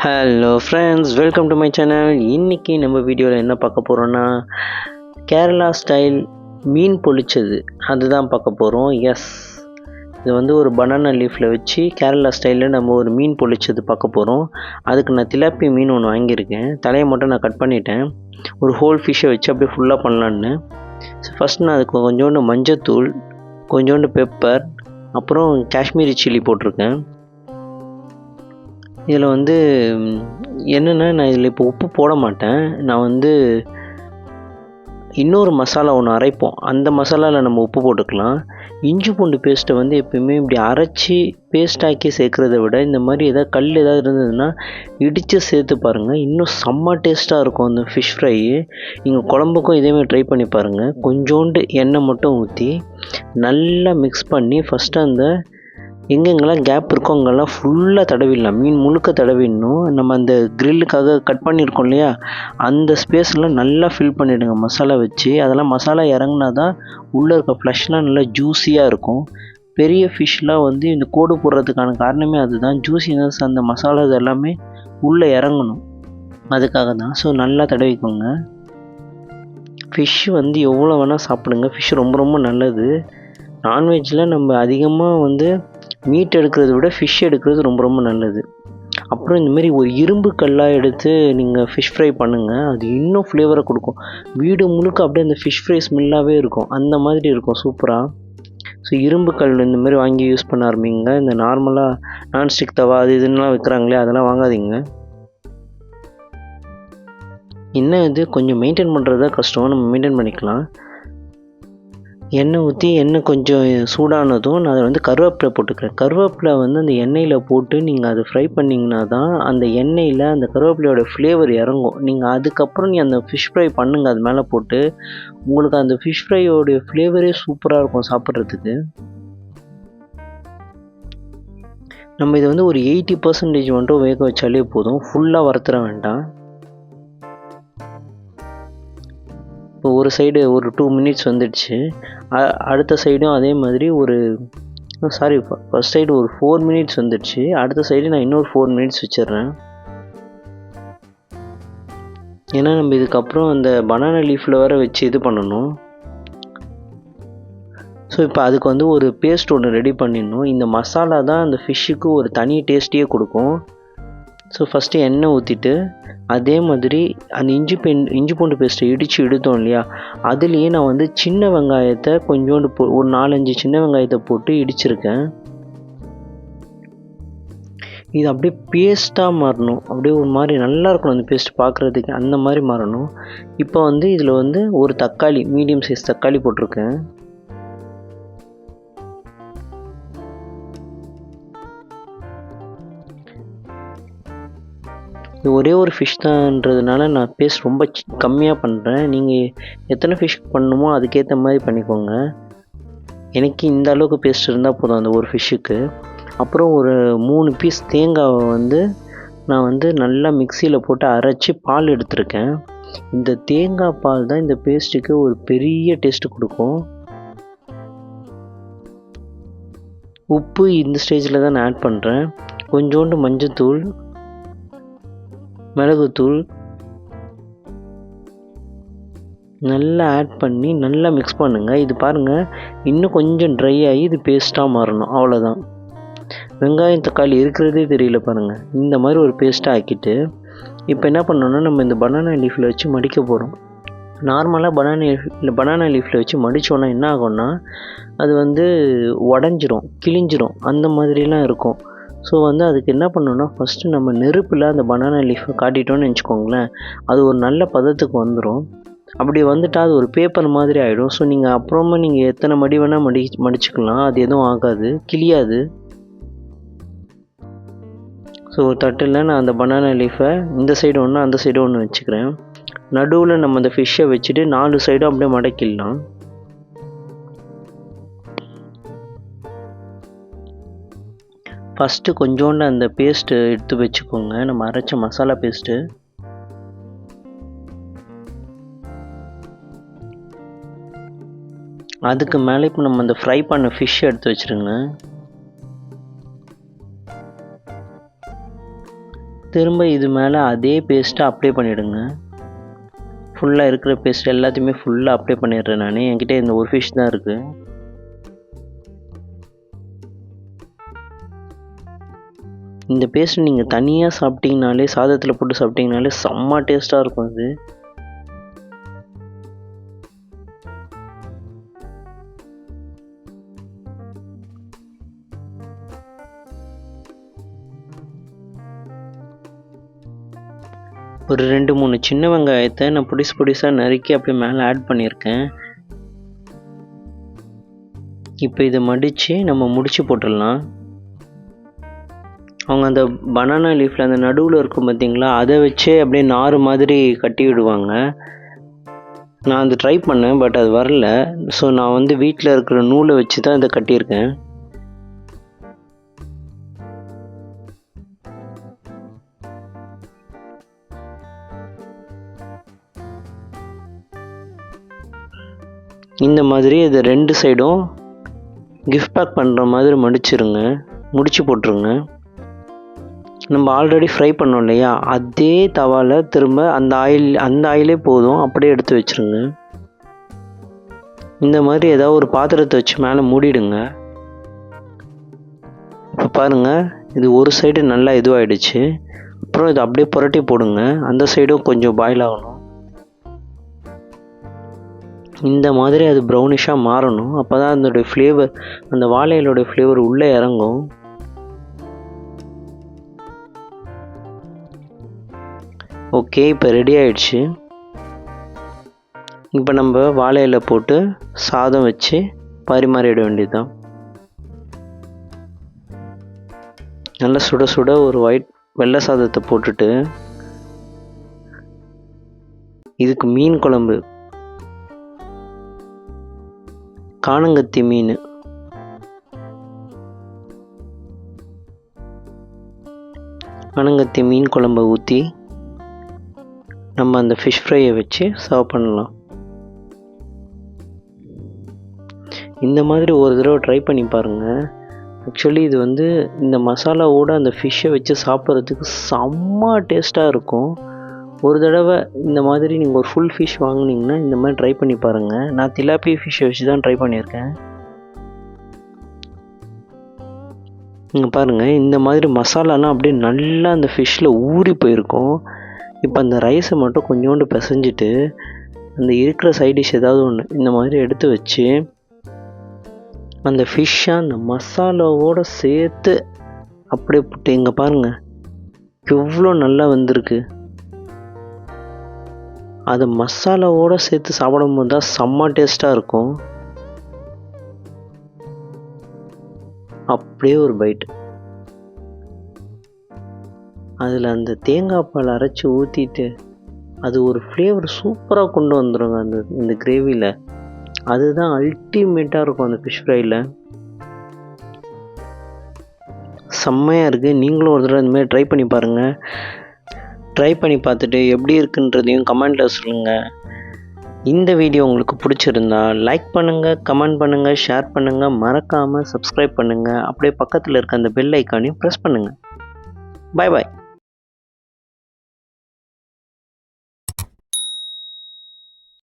Hello friends, welcome to my channel. இன்றைக்கி நம்ம வீடியோவில் என்ன பார்க்க போகிறோன்னா, கேரளா ஸ்டைல் மீன் பொழிச்சது அதுதான் பார்க்க போகிறோம். இது வந்து ஒரு பனானா லீஃப்பில் வச்சு கேரளா ஸ்டைலில் நம்ம ஒரு மீன் பொழிச்சது பார்க்க போகிறோம். அதுக்கு நான் திலாப்பி மீன் ஒன்று வாங்கியிருக்கேன். தலையை மட்டும் நான் கட் பண்ணிட்டேன். ஒரு ஹோல் ஃபிஷ்ஷை வச்சு அப்படியே ஃபுல்லாக பண்ணலான்னு. ஃபஸ்ட் நான் அதுக்கு கொஞ்சோண்டு மஞ்சத்தூள், கொஞ்சோண்டு பெப்பர், அப்புறம் காஷ்மீரி சில்லி போட்டிருக்கேன். இதில் வந்து என்னென்னா, நான் இதில் இப்போ உப்பு போட மாட்டேன். நான் வந்து இன்னொரு மசாலா ஒன்று அரைப்போம். அந்த மசாலாவில் நம்ம உப்பு போட்டுக்கலாம். இஞ்சி பூண்டு பேஸ்ட்டை வந்து எப்பயுமே இப்படி அரைச்சி பேஸ்ட்டாக்கி சேர்க்குறத விட, இந்த மாதிரி ஏதாவது கல் ஏதாவது இருந்ததுன்னா இடித்து சேர்த்து பாருங்கள். இன்னும் செம்ம டேஸ்ட்டாக இருக்கும் அந்த ஃபிஷ் ஃப்ரை. நீங்கள் குழம்புக்கும் இதேமாதிரி ட்ரை பண்ணி பாருங்கள். கொஞ்சோண்டு எண்ணெய் மட்டும் ஊற்றி நல்லா மிக்ஸ் பண்ணி ஃபஸ்ட்டு அந்த எங்கெங்கெல்லாம் கேப் இருக்கோ அங்கெல்லாம் ஃபுல்லாக தடவிடலாம். மீன் முழுக்க தடவிடணும். நம்ம அந்த க்ரில்லுக்காக கட் பண்ணியிருக்கோம் இல்லையா, அந்த ஸ்பேஸ்லாம் நல்லா ஃபில் பண்ணிவிடுங்க மசாலா வச்சு. அதெல்லாம் மசாலா இறங்குனா தான் உள்ளே இருக்க ஃப்ளஷ்லாம் நல்லா ஜூஸியாக இருக்கும். பெரிய ஃபிஷ்லாம் வந்து இந்த கோடு போடுறதுக்கான காரணமே அதுதான். ஜூஸினஸ் அந்த மசாலாஸ் எல்லாமே உள்ளே இறங்கணும், அதுக்காக தான். ஸோ நல்லா தடவிக்கோங்க. ஃபிஷ் வந்து எவ்வளோ வேணால் சாப்பிடுங்க. ஃபிஷ் ரொம்ப ரொம்ப நல்லது. நான்வெஜ்ஜில் நம்ம அதிகமாக வந்து மீட் எடுக்கிறத விட ஃபிஷ் எடுக்கிறது ரொம்ப ரொம்ப நல்லது. அப்புறம் இந்தமாரி ஒரு இரும்பு கல்லாக எடுத்து நீங்கள் ஃபிஷ் ஃப்ரை பண்ணுங்கள். அது இன்னும் ஃப்ளேவரை கொடுக்கும். வீடு முழுக்க அப்படியே அந்த ஃபிஷ் ஃப்ரை ஸ்மெல்லாகவே இருக்கும். அந்த மாதிரி இருக்கும் சூப்பராக. ஸோ இரும்பு கல் இந்தமாரி வாங்கி யூஸ் பண்ண ஆரம்பிங்க. இந்த நார்மலாக நான்ஸ்டிக் தவா அது இதுன்னெலாம் விற்கிறாங்களே, அதெல்லாம் வாங்காதீங்க. என்ன இது கொஞ்சம் மெயின்டைன் பண்ணுறது தான் கஷ்டம். நம்ம மெயின்டைன் பண்ணிக்கலாம். எண்ணெய் ஊற்றி எண்ணெய் கொஞ்சம் சூடானதும் நான் அதை வந்து கருவேப்பிலை போட்டுக்கிறேன். கருவேப்பிலை வந்து அந்த எண்ணெயில் போட்டு நீங்கள் அதை ஃப்ரை பண்ணிங்கன்னா தான் அந்த எண்ணெயில் அந்த கருவேப்பிலையோட ஃப்ளேவர் இறங்கும். நீங்கள் அதுக்கப்புறம் அந்த ஃபிஷ் ஃப்ரை பண்ணுங்கள். அது மேலே போட்டு உங்களுக்கு அந்த ஃபிஷ் ஃப்ரையோடைய ஃப்ளேவரே சூப்பராக இருக்கும் சாப்பிட்றதுக்கு. நம்ம இதை வந்து ஒரு 80% மட்டும் வேக வச்சாலே போதும். ஃபுல்லாக வறுத்துற வேண்டாம். இப்போ ஒரு சைடு ஒரு 2 மினிட்ஸ் வந்துடுச்சு. அடுத்த சைடும் அதே மாதிரி ஃபஸ்ட் சைடு ஒரு 4 மினிட்ஸ் வந்துடுச்சு. அடுத்த சைடு நான் இன்னொரு 4 மினிட்ஸ் வச்சிடுறேன். ஏன்னா நம்ம இதுக்கப்புறம் அந்த பனானா லீஃப்பில் வேறு வச்சு இது பண்ணணும். ஸோ இப்போ அதுக்கு வந்து ஒரு பேஸ்ட் ஒன்று ரெடி பண்ணிடணும். இந்த மசாலா தான் அந்த ஃபிஷ்ஷுக்கு ஒரு தனி டேஸ்ட்டையே கொடுக்கும். ஸோ ஃபஸ்ட்டு எண்ணெய் ஊற்றிட்டு அதே மாதிரி அந்த இஞ்சி பூண்டு பேஸ்ட்டை இடித்து எடுத்தோம் இல்லையா, அதுலேயே நான் வந்து சின்ன வெங்காயத்தை கொஞ்சோண்டு ஒரு 4-5 சின்ன வெங்காயத்தை போட்டு இடிச்சிருக்கேன். இது அப்படியே பேஸ்ட்டாக மாறணும். அப்படியே ஒரு மாதிரி நல்லா இருக்கணும் அந்த பேஸ்ட் பார்க்குறதுக்கு. அந்த மாதிரி மாறணும். இப்போ வந்து இதில் வந்து ஒரு தக்காளி, மீடியம் சைஸ் தக்காளி போட்டிருக்கேன். இது ஒரே ஒரு ஃபிஷ் தான்றதுனால நான் பேஸ்ட் ரொம்ப கம்மியாக பண்ணுறேன். நீங்கள் எத்தனை ஃபிஷ் பண்ணணுமோ அதுக்கேற்ற மாதிரி பண்ணிக்கோங்க. எனக்கு இந்த அளவுக்கு பேஸ்ட் இருந்தால் போதும் அந்த ஒரு ஃபிஷ்ஷுக்கு. அப்புறம் ஒரு 3 பீஸ் தேங்காவை வந்து நான் வந்து நல்லா மிக்சியில் போட்டு அரைச்சி பால் எடுத்திருக்கேன். இந்த தேங்காய் பால் தான் இந்த பேஸ்ட்டுக்கு ஒரு பெரிய டேஸ்ட்டு கொடுக்கும். உப்பு இந்த ஸ்டேஜில் தான் நான் ஆட் பண்ணுறேன். கொஞ்சோண்டு மஞ்சத்தூள், மிளகுத்தூள் நல்லா ஆட் பண்ணி நல்லா மிக்ஸ் பண்ணுங்கள். இது பாருங்கள், இன்னும் கொஞ்சம் ட்ரை ஆகி இது பேஸ்ட்டாக மாறணும். அவ்வளோதான். வெங்காயம் தக்காளி இருக்கிறதே தெரியல பாருங்கள். இந்த மாதிரி ஒரு பேஸ்ட்டாக ஆக்கிட்டு இப்போ என்ன பண்ணோன்னா, நம்ம இந்த பனானா லீஃப்பில் வச்சு மடிக்க போகிறோம். நார்மலாக பனானா லீஃப்பில் வச்சு மடித்தோன்னா என்ன ஆகும்னா, அது வந்து உடஞ்சிரும், கிழிஞ்சிரும், அந்த மாதிரிலாம் இருக்கும். ஸோ வந்து அதுக்கு என்ன பண்ணணுன்னா, ஃபஸ்ட்டு நம்ம நெருப்பில் அந்த பனானா லீஃபை காட்டிட்டோன்னு வச்சுக்கோங்களேன், அது ஒரு நல்ல பதத்துக்கு வந்துடும். அப்படி வந்துட்டால் அது ஒரு பேப்பர் மாதிரி ஆகிடும். ஸோ நீங்கள் அப்புறமா நீங்கள் எத்தனை மடி வேணால் மடிச்சுக்கலாம். அது எதுவும் ஆகாது, கிளியாது. ஸோ ஒரு தட்டில் நான் அந்த பனானா லீஃபை இந்த சைடு ஒன்று அந்த சைடு ஒன்று வச்சுக்கிறேன். நடுவில் நம்ம அந்த ஃபிஷ்ஷை வச்சுட்டு 4 சைடும் அப்படியே மடக்கிடலாம். ஃபஸ்ட்டு கொஞ்சோண்டு அந்த பேஸ்ட்டு எடுத்து வச்சுக்கோங்க, நம்ம அரைச்ச மசாலா பேஸ்ட்டு. அதுக்கு மேலே இப்போ நம்ம அந்த ஃப்ரை பண்ண ஃபிஷ் எடுத்து வச்சுருங்க. திரும்ப இது மேலே அதே பேஸ்ட்டை அப்ளை பண்ணிவிடுங்க. ஃபுல்லாக இருக்கிற பேஸ்ட் எல்லாத்தையுமே ஃபுல்லாக அப்ளை பண்ணிடுறேன் நான். என்கிட்ட இந்த ஒரு ஃபிஷ் தான் இருக்குது. இந்த பேஸ்ட் நீங்கள் தனியாக சாப்பிட்டீங்கனாலே, சாதத்தில் போட்டு சாப்பிட்டீங்கனாலே செம்ம டேஸ்ட்டாக இருக்கும் அது. ஒரு 2-3 சின்ன வெங்காயத்தை நான் பொடிசாக நறுக்கி அப்படியே மேலே ஆட் பண்ணியிருக்கேன். இப்போ இதை மடித்து நம்ம முடிச்சு போட்டுடலாம். அவங்க அந்த பனானா லீஃபில் அந்த நடுவில் இருக்கும் பார்த்தீங்களா, அதை வச்சே அப்படியே நார் மாதிரி கட்டி விடுவாங்க. நான் அது ட்ரை பண்ணேன், பட் அது வரல. ஸோ நான் வந்து வீட்டில் இருக்கிற நூலை வச்சு தான் இதை கட்டியிருக்கேன். இந்த மாதிரி இது 2 சைடும் கிஃப்ட் பேக் பண்ணுற மாதிரி முடிச்சு போட்டுருங்க. நம்ம ஆல்ரெடி ஃப்ரை பண்ணோம் இல்லையா, அதே தவாவில் திரும்ப அந்த ஆயிலே போதும், அப்படியே எடுத்து வச்சுருங்க. இந்த மாதிரி ஏதாவது ஒரு பாத்திரத்தை வச்சு மேலே மூடிடுங்க. இப்போ பாருங்கள், இது ஒரு சைடு நல்லா இதுவாகிடுச்சு. அப்புறம் இதை அப்படியே புரட்டி போடுங்க. அந்த சைடும் கொஞ்சம் பாயில் ஆகணும். இந்த மாதிரி அது ப்ரௌனிஷாக மாறணும். அப்போ தான் அதோடைய ஃப்ளேவர், அந்த வாழையிலோடைய ஃப்ளேவர் உள்ளே இறங்கும். ஓகே, இப்போ ரெடி ஆயிடுச்சு. இப்போ நம்ம வாழையில போட்டு சாதம் வச்சு பரிமாறிட வேண்டியது தான். நல்லா சுட சுட ஒரு வெள்ளை சாதத்தை போட்டுட்டு இதுக்கு மீன் குழம்பு, காணங்கத்தி மீன், காணங்கத்தி மீன் குழம்பை ஊற்றி நம்ம அந்த ஃபிஷ் ஃப்ரையை வச்சு சர்வ் பண்ணலாம். இந்த மாதிரி ஒரு தடவை ட்ரை பண்ணி பாருங்கள். ஆக்சுவலி இது வந்து இந்த மசாலாவோட அந்த ஃபிஷ்ஷை வச்சு சாப்பிட்றதுக்கு செம்ம டேஸ்ட்டாக இருக்கும். ஒரு தடவை இந்த மாதிரி நீங்கள் ஒரு ஃபுல் ஃபிஷ் வாங்கினீங்கன்னா இந்த மாதிரி ட்ரை பண்ணி பாருங்கள். நான் திலாப்பியா ஃபிஷ்ஷை வச்சு தான் ட்ரை பண்ணியிருக்கேன். நீங்கள் பாருங்கள், இந்த மாதிரி மசாலாலாம் அப்படியே நல்லா அந்த ஃபிஷ்ஷில் ஊறி போயிருக்கும். இப்போ அந்த ரைஸை மட்டும் கொஞ்சோண்டு பிசைஞ்சிட்டு அந்த இருக்கிற சைட் டிஷ் ஏதாவது ஒன்று இந்த மாதிரி எடுத்து வச்சு அந்த ஃபிஷ்ஷை அந்த மசாலாவோடு சேர்த்து அப்படியே போட்டு, இங்கே பாருங்கள் எவ்வளோ நல்லா வந்திருக்கு. அதை மசாலாவோடு சேர்த்து சாப்பிடும்போது தான் செம்ம டேஸ்ட்டாக இருக்கும். அப்படியே ஒரு பைட். அதில் அந்த தேங்காய் பால் அரைச்சி ஊற்றிட்டு அது ஒரு ஃப்ளேவர் சூப்பராக கொண்டு வந்துடுங்க இந்த கிரேவியில். அதுதான் அல்டிமேட்டாக இருக்கும் அந்த ஃபிஷ் ஃப்ரையில். செம்மையாக இருக்குது. நீங்களும் ஒரு தடவை இந்தமாதிரி ட்ரை பண்ணி பாருங்கள். ட்ரை பண்ணி பார்த்துட்டு எப்படி இருக்குன்றதையும் கமெண்ட்டில் சொல்லுங்கள். இந்த வீடியோ உங்களுக்கு பிடிச்சிருந்தா லைக் பண்ணுங்கள், கமெண்ட் பண்ணுங்கள், ஷேர் பண்ணுங்கள், மறக்காமல் சப்ஸ்கிரைப் பண்ணுங்கள். அப்படியே பக்கத்தில் இருக்க அந்த பெல் ஐக்கானையும் ப்ரெஸ் பண்ணுங்கள். பாய் பாய்.